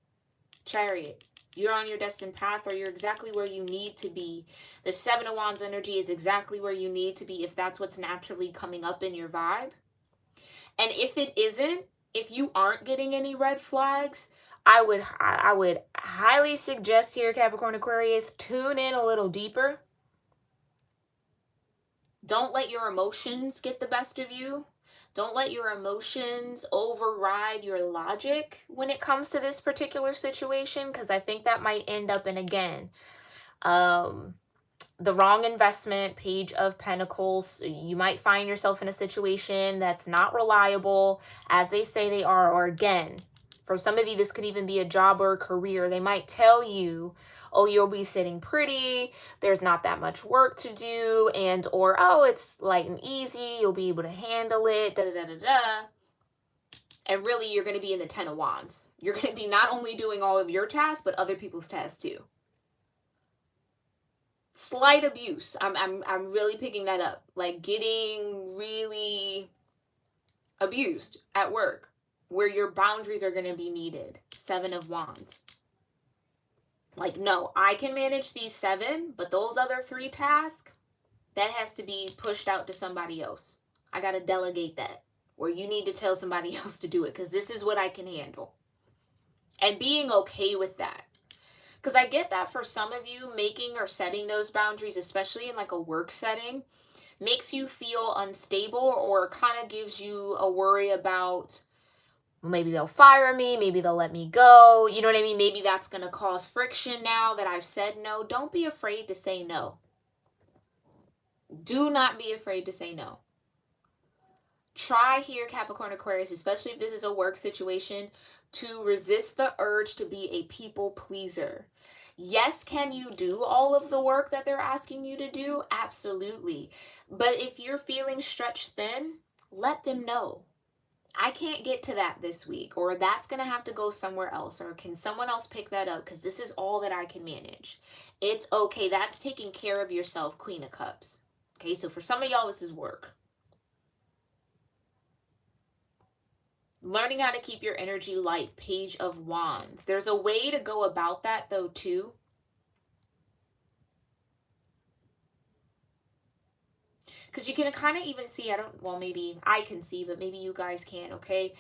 Chariot. You're on your destined path, or you're exactly where you need to be. The Seven of Wands energy is exactly where you need to be if that's what's naturally coming up in your vibe. And if it isn't, if you aren't getting any red flags, I would highly suggest here, Capricorn Aquarius, tune in a little deeper. Don't let your emotions get the best of you. Don't let your emotions override your logic when it comes to this particular situation, because I think that might end up in, again, the wrong investment. Page of Pentacles. You might find yourself in a situation that's not reliable as they say they are, or again, For some of you, this could even be a job or a career. They might tell you, oh, you'll be sitting pretty, there's not that much work to do, and or, oh, it's light and easy, you'll be able to handle it, da da da da da. And really, you're going to be in the 10 of Wands. You're going to be not only doing all of your tasks, but other people's tasks too. Slight abuse. I'm really picking that up. Like getting really abused at work, where your boundaries are going to be needed. 7 of Wands. Like, no, I can manage these 7, but those other 3 tasks, that has to be pushed out to somebody else. I got to delegate that. Or you need to tell somebody else to do it, because this is what I can handle. And being okay with that. Because I get that for some of you, making or setting those boundaries, especially in like a work setting, makes you feel unstable, or kind of gives you a worry about, well, maybe they'll fire me, maybe they'll let me go. You know what I mean? Maybe that's going to cause friction now that I've said no. Don't be afraid to say no. Do not be afraid to say no. Try here, Capricorn Aquarius, especially if this is a work situation, to resist the urge to be a people pleaser. Yes, can you do all of the work that they're asking you to do? Absolutely. But if you're feeling stretched thin, let them know. I can't get to that this week, or that's going to have to go somewhere else, or can someone else pick that up, because this is all that I can manage. It's okay. That's taking care of yourself, Queen of Cups. Okay, so for some of y'all, this is work. Learning how to keep your energy light, Page of Wands. There's a way to go about that, though, too. Because you can kind of even see, well, maybe I can see, but maybe you guys can, okay?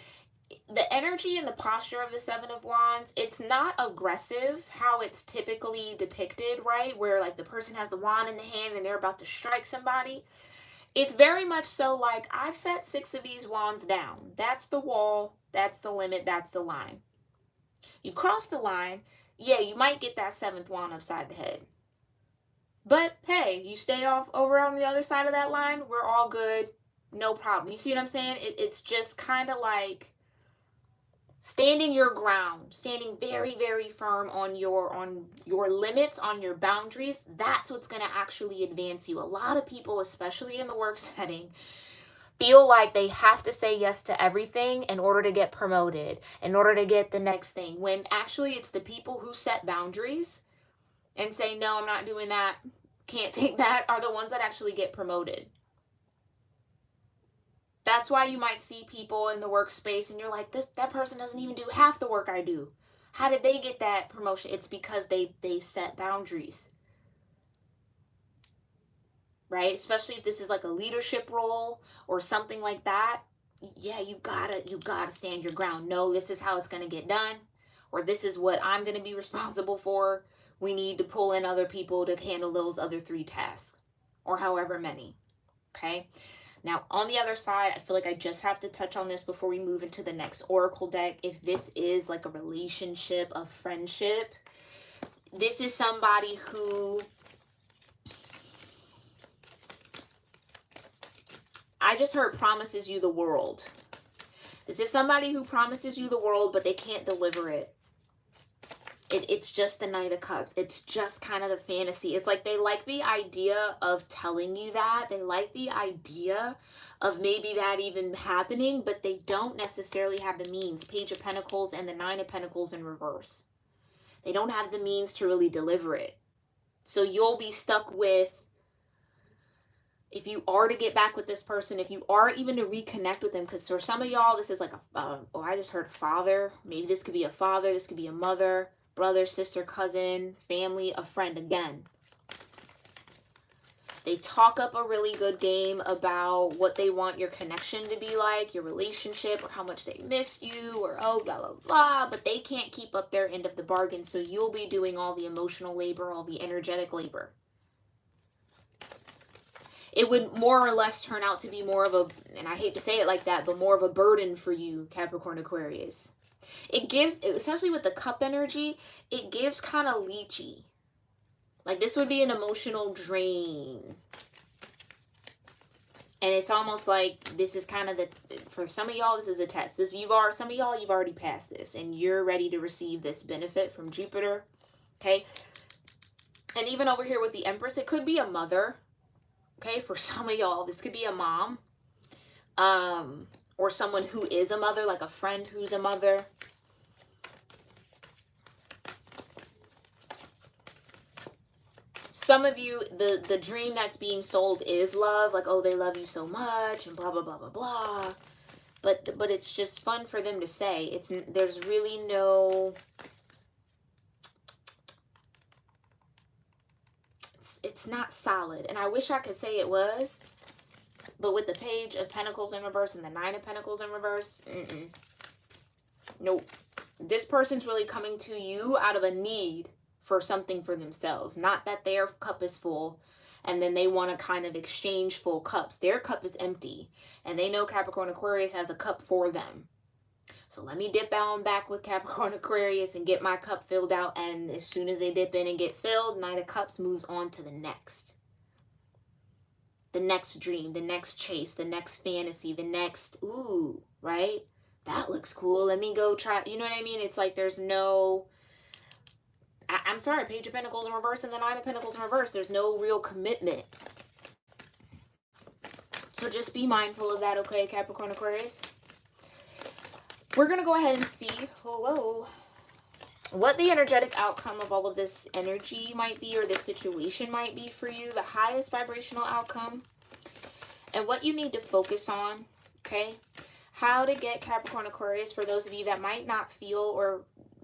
The energy and the posture of the 7 of Wands, it's not aggressive how it's typically depicted, right? Where like the person has the wand in the hand and they're about to strike somebody. It's very much so like, I've set 6 of these wands down. That's the wall. That's the limit. That's the line. You cross the line. Yeah, you might get that 7th wand upside the head. But hey, you stay off over on the other side of that line. We're all good. No problem. You see what I'm saying? It's just kind of like standing your ground, standing very, very firm on your limits, on your boundaries. That's what's going to actually advance you. A lot of people, especially in the work setting, feel like they have to say yes to everything in order to get promoted, in order to get the next thing, when actually it's the people who set boundaries and say, no, I'm not doing that, can't take that, are the ones that actually get promoted. That's why you might see people in the workspace and you're like, that person doesn't even do half the work I do. How did they get that promotion? It's because they set boundaries. Right? Especially if this is like a leadership role or something like that. Yeah, you gotta stand your ground. No, this is how it's gonna get done, or this is what I'm gonna be responsible for. We need to pull in other people to handle those other 3 tasks, or however many. Okay. Now, on the other side, I feel like I just have to touch on this before we move into the next oracle deck. If this is like a relationship, a friendship, this is somebody who, I just heard, promises you the world. This is somebody who promises you the world, but they can't deliver it. It's just the Knight of Cups. It's just kind of the fantasy. It's like they like the idea of telling you that. They like the idea of maybe that even happening, but they don't necessarily have the means. Page of Pentacles and the 9 of Pentacles in reverse. They don't have the means to really deliver it. So you'll be stuck with, if you are to get back with this person, if you are even to reconnect with them, because for some of y'all, this is like I just heard a father. Maybe this could be a father. This could be a mother, brother, sister, cousin, family, a friend again. They talk up a really good game about what they want your connection to be like, your relationship, or how much they miss you, or oh, blah, blah, blah. But they can't keep up their end of the bargain, so you'll be doing all the emotional labor, all the energetic labor. It would more or less turn out to be more of a, and I hate to say it like that, but more of a burden for you, Capricorn Aquarius. It gives, especially with the cup energy, it gives kind of leechy. Like this would be an emotional drain. And it's almost like this is kind of the, for some of y'all, this is a test. Some of y'all, you've already passed this and you're ready to receive this benefit from Jupiter. Okay. And even over here with the Empress, it could be a mother. Okay. For some of y'all, this could be a mom. Or someone who is a mother, like a friend who's a mother. Some of you, the dream that's being sold is love, like, oh, they love you so much and blah, blah, blah, blah, blah. But it's just fun for them to say. There's really no, it's not solid. And I wish I could say it was, but with the Page of Pentacles in reverse and the Nine of Pentacles in reverse, nope. This person's really coming to you out of a need for something for themselves. Not that their cup is full and then they want to kind of exchange full cups. Their cup is empty and they know Capricorn-Aquarius has a cup for them. So let me dip on back with Capricorn-Aquarius and get my cup filled out. And as soon as they dip in and get filled, Knight of Cups moves on to the next. The next dream, the next chase, the next fantasy, the next, ooh, right? That looks cool. Let me go try. You know what I mean? It's like there's no, I'm sorry, Page of Pentacles in reverse and the Nine of Pentacles in reverse. There's no real commitment. So just be mindful of that, okay, Capricorn Aquarius? We're going to go ahead and see, what the energetic outcome of all of this energy might be, or this situation might be for you, the highest vibrational outcome, and what you need to focus on, okay? How to get Capricorn Aquarius, for those of you that might not feel or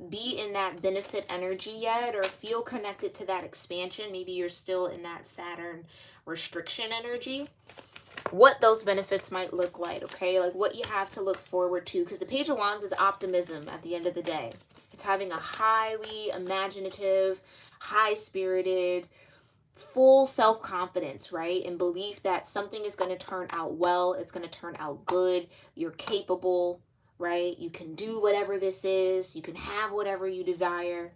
be in that benefit energy yet, or feel connected to that expansion. Maybe you're still in that Saturn restriction energy. What those benefits might look like, okay? Like what you have to look forward to, because the Page of Wands is optimism at the end of the day. It's having a highly imaginative, high-spirited, full self-confidence, right? And belief that something is going to turn out well. It's going to turn out good. You're capable, right? You can do whatever this is. You can have whatever you desire.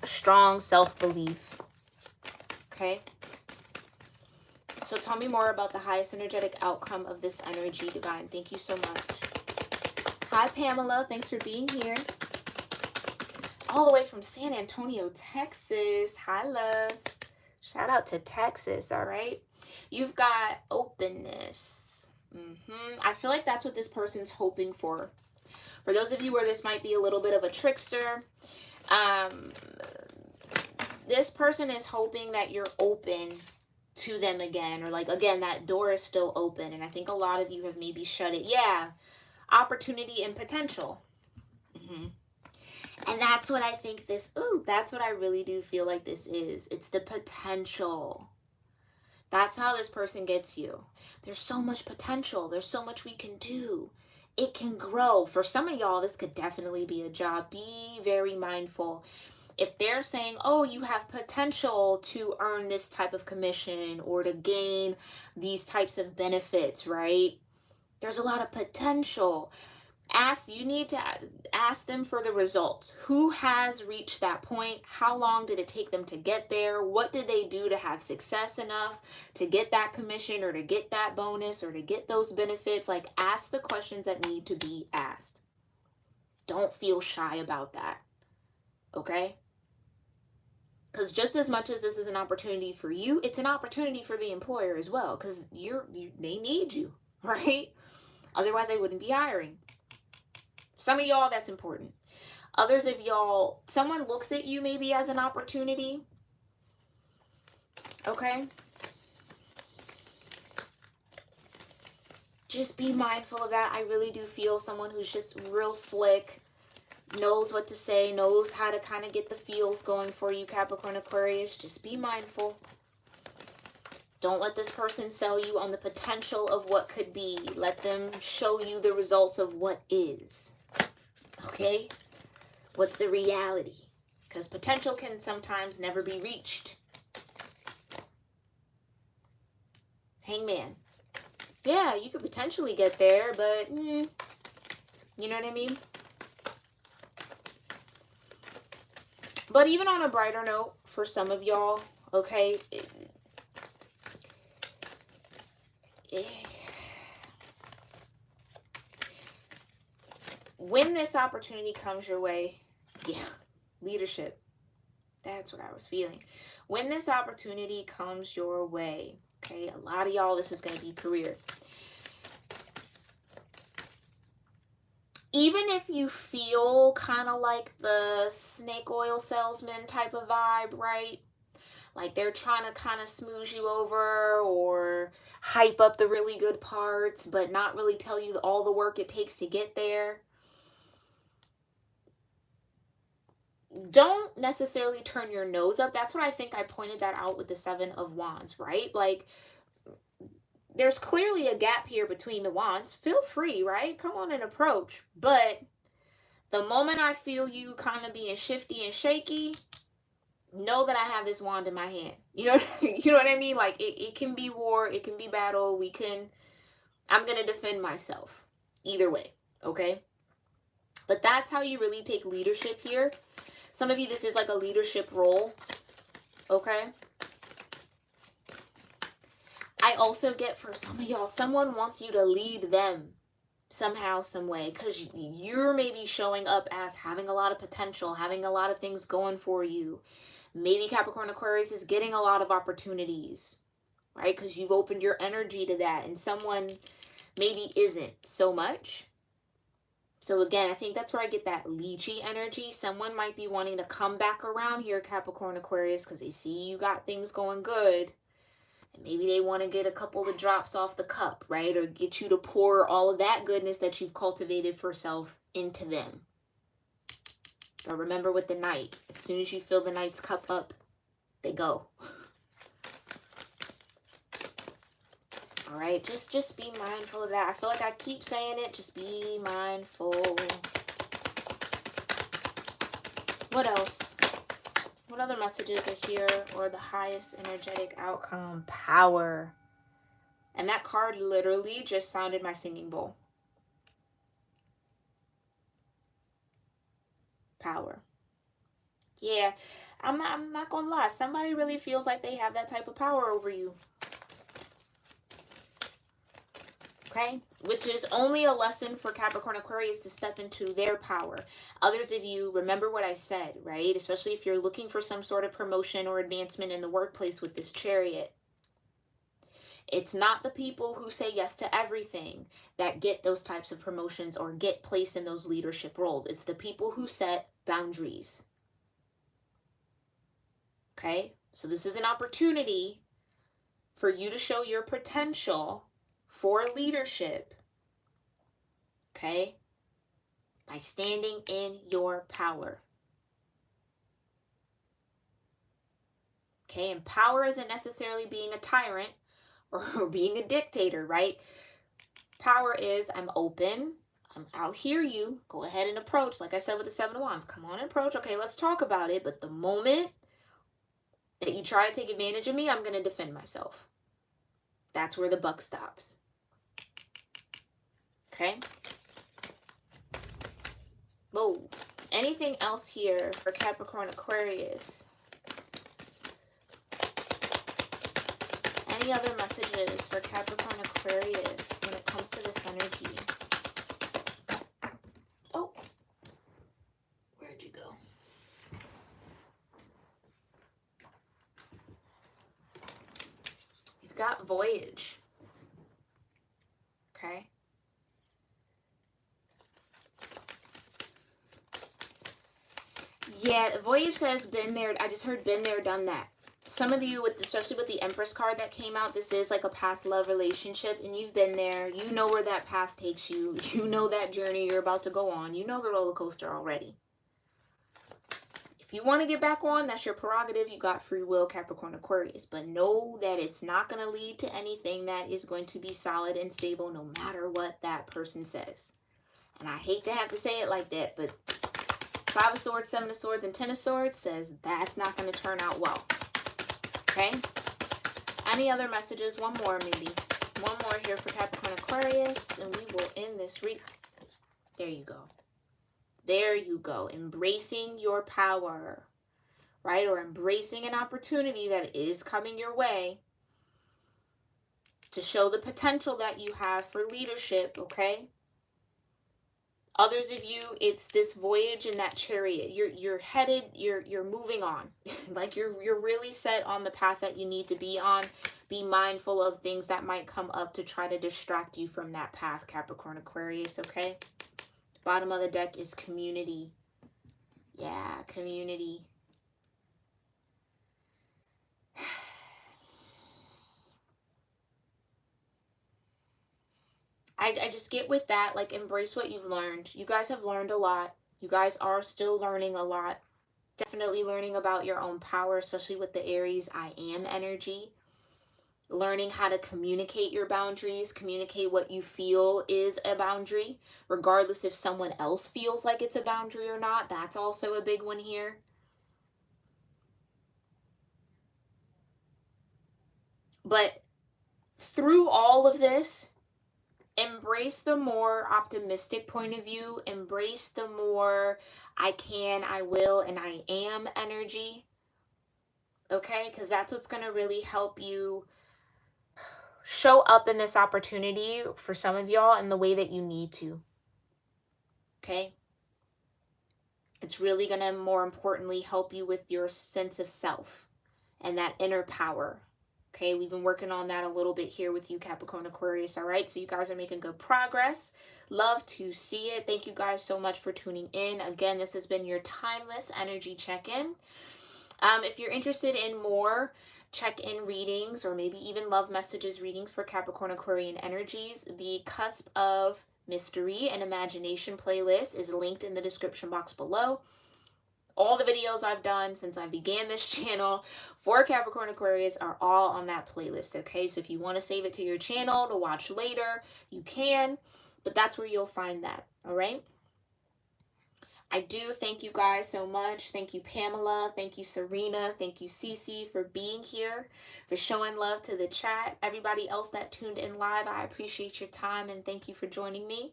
A strong self-belief, okay? So tell me more about the highest energetic outcome of this energy, Divine. Thank you so much. Hi, Pamela. Thanks for being here. All the way from San Antonio, Texas. Hi, love. Shout out to Texas, all right? You've got openness. I feel like that's what this person's hoping for. For those of you where this might be a little bit of a trickster, this person is hoping that you're open to them again, or like, again, that door is still open. And I think a lot of you have maybe shut it. Yeah, opportunity and potential. And that's what I think this, that's what I really do feel like this is. It's the potential. That's how this person gets you. There's so much potential. There's so much we can do. It can grow. For some of y'all, this could definitely be a job. Be very mindful. If they're saying, oh, you have potential to earn this type of commission or to gain these types of benefits, right? There's a lot of potential. You need to ask them for the results. Who has reached that point? How long did it take them to get there? What did they do to have success enough to get that commission or to get that bonus or to get those benefits? Like, ask the questions that need to be asked. Don't feel shy about that, okay? Because just as much as this is an opportunity for you, it's an opportunity for the employer as well, because they need you, right? Otherwise, they wouldn't be hiring. Some of y'all, that's important. Others of y'all, someone looks at you maybe as an opportunity, okay? Just be mindful of that. I really do feel someone who's just real slick, knows what to say, knows how to kind of get the feels going for you, Capricorn Aquarius. Just be mindful. Don't let this person sell you on the potential of what could be. Let them show you the results of what is. Okay? What's the reality? Because potential can sometimes never be reached. Hangman. Yeah, you could potentially get there, but you know what I mean? But even on a brighter note, for some of y'all, okay, when this opportunity comes your way, yeah, leadership. That's what I was feeling. When this opportunity comes your way, okay, a lot of y'all, this is going to be career. Even if you feel kind of like the snake oil salesman type of vibe, right? Like they're trying to kind of smooth you over or hype up the really good parts, but not really tell you all the work it takes to get there. Don't necessarily turn your nose up. That's what I think I pointed that out with the 7 of Wands, right? Like there's clearly a gap here between the wands. Feel free, right? Come on and approach. But the moment I feel you kind of being shifty and shaky, know that I have this wand in my hand. You know what I mean? Like it can be war, it can be battle. I'm going to defend myself either way, okay? But that's how you really take leadership here. Some of you, this is like a leadership role, okay? I also get for some of y'all, someone wants you to lead them somehow, some way, because you're maybe showing up as having a lot of potential, having a lot of things going for you. Maybe Capricorn-Aquarius is getting a lot of opportunities, right? Because you've opened your energy to that, and someone maybe isn't so much. So again, I think that's where I get that leechy energy. Someone might be wanting to come back around here, Capricorn-Aquarius, because they see you got things going good. And maybe they want to get a couple of drops off the cup, right? Or get you to pour all of that goodness that you've cultivated for self into them. But remember with the Knight, as soon as you fill the Knight's cup up, they go. All right, just be mindful of that. I feel like I keep saying it. Just be mindful. What else? What other messages are here? Or the highest energetic outcome? Power. And that card literally just sounded my singing bowl. Power. Yeah, I'm not gonna lie. Somebody really feels like they have that type of power over you. Okay? Which is only a lesson for Capricorn-Aquarius to step into their power. Others of you, remember what I said, right? Especially if you're looking for some sort of promotion or advancement in the workplace with this Chariot. It's not the people who say yes to everything that get those types of promotions or get placed in those leadership roles. It's the people who set boundaries. Okay? So this is an opportunity for you to show your potential for leadership, okay, by standing in your power. Okay, and power isn't necessarily being a tyrant or being a dictator, right? Power is, I'm open, I'll hear you, go ahead and approach. Like I said with the 7 of Wands, come on and approach. Okay, let's talk about it. But the moment that you try to take advantage of me, I'm going to defend myself. That's where the buck stops. Okay. Whoa. Anything else here for Capricorn-Aquarius? Any other messages for Capricorn-Aquarius when it comes to this energy? Oh. Where'd you go? You've got Voyage. Okay. Yeah, Voyage says been there. I just heard been there, done that. Some of you, especially with the Empress card that came out, this is like a past love relationship, and you've been there. You know where that path takes you. You know that journey you're about to go on. You know the roller coaster already. If you want to get back on, that's your prerogative. You got free will, Capricorn-Aquarius. But know that it's not going to lead to anything that is going to be solid and stable no matter what that person says. And I hate to have to say it like that, but 5 of Swords, 7 of Swords, and 10 of Swords says that's not going to turn out well. Okay? Any other messages? One more maybe. One more here for Capricorn-Aquarius, and we will end this read. There you go. There you go. Embracing your power, right? Or embracing an opportunity that is coming your way to show the potential that you have for leadership, okay? Others of you, it's this voyage in that chariot. You're headed, you're moving on. Like you're really set on the path that you need to be on. Be mindful of things that might come up to try to distract you from that path, Capricorn Aquarius, okay? Bottom of the deck is community. Yeah, community. I just get with that, like, embrace what you've learned. You guys have learned a lot. You guys are still learning a lot. Definitely learning about your own power, especially with the Aries I am energy. Learning how to communicate your boundaries, communicate what you feel is a boundary, regardless if someone else feels like it's a boundary or not. That's also a big one here. But through all of this, embrace the more optimistic point of view. Embrace the more I can, I will, and I am energy. Okay? Because that's what's going to really help you show up in this opportunity for some of y'all in the way that you need to. Okay? It's really going to, more importantly, help you with your sense of self and that inner power. Okay, we've been working on that a little bit here with you, Capricorn Aquarius. All right, so you guys are making good progress. Love to see it. Thank you guys so much for tuning in. Again, this has been your timeless energy check-in. If you're interested in more check-in readings or maybe even love messages readings for Capricorn Aquarian energies, the Cusp of Mystery and Imagination playlist is linked in the description box below. All the videos I've done since I began this channel for Capricorn Aquarius are all on that playlist, okay? So if you want to save it to your channel to watch later, you can, but that's where you'll find that, all right? I do thank you guys so much. Thank you, Pamela. Thank you, Serena. Thank you, Cece, for being here, for showing love to the chat. Everybody else that tuned in live, I appreciate your time and thank you for joining me.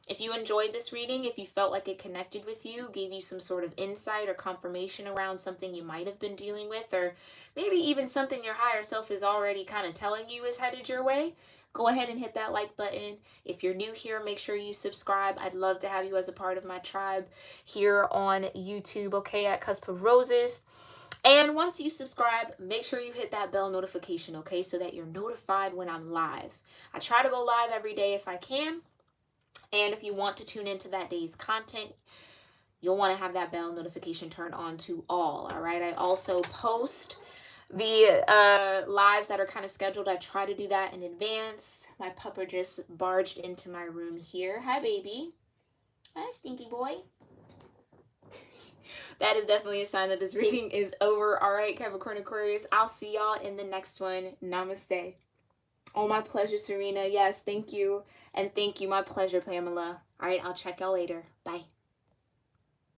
If you enjoyed this reading, if you felt like it connected with you, gave you some sort of insight or confirmation around something you might have been dealing with, or maybe even something your higher self is already kind of telling you is headed your way, go ahead and hit that like button. If you're new here, make sure you subscribe. I'd love to have you as a part of my tribe here on YouTube, okay, at Cusp of Roses. And once you subscribe, make sure you hit that bell notification, okay, so that you're notified when I'm live. I try to go live every day if I can. And if you want to tune into that day's content, you'll want to have that bell notification turned on to all right? I also post the lives that are kind of scheduled. I try to do that in advance. My pupper just barged into my room here. Hi, baby. Hi, stinky boy. That is definitely a sign that this reading is over. All right, Capricorn Aquarius, I'll see y'all in the next one. Namaste. Oh, my pleasure, Serena. Yes, thank you. And thank you. My pleasure, Pamela. All right, I'll check y'all later. Bye.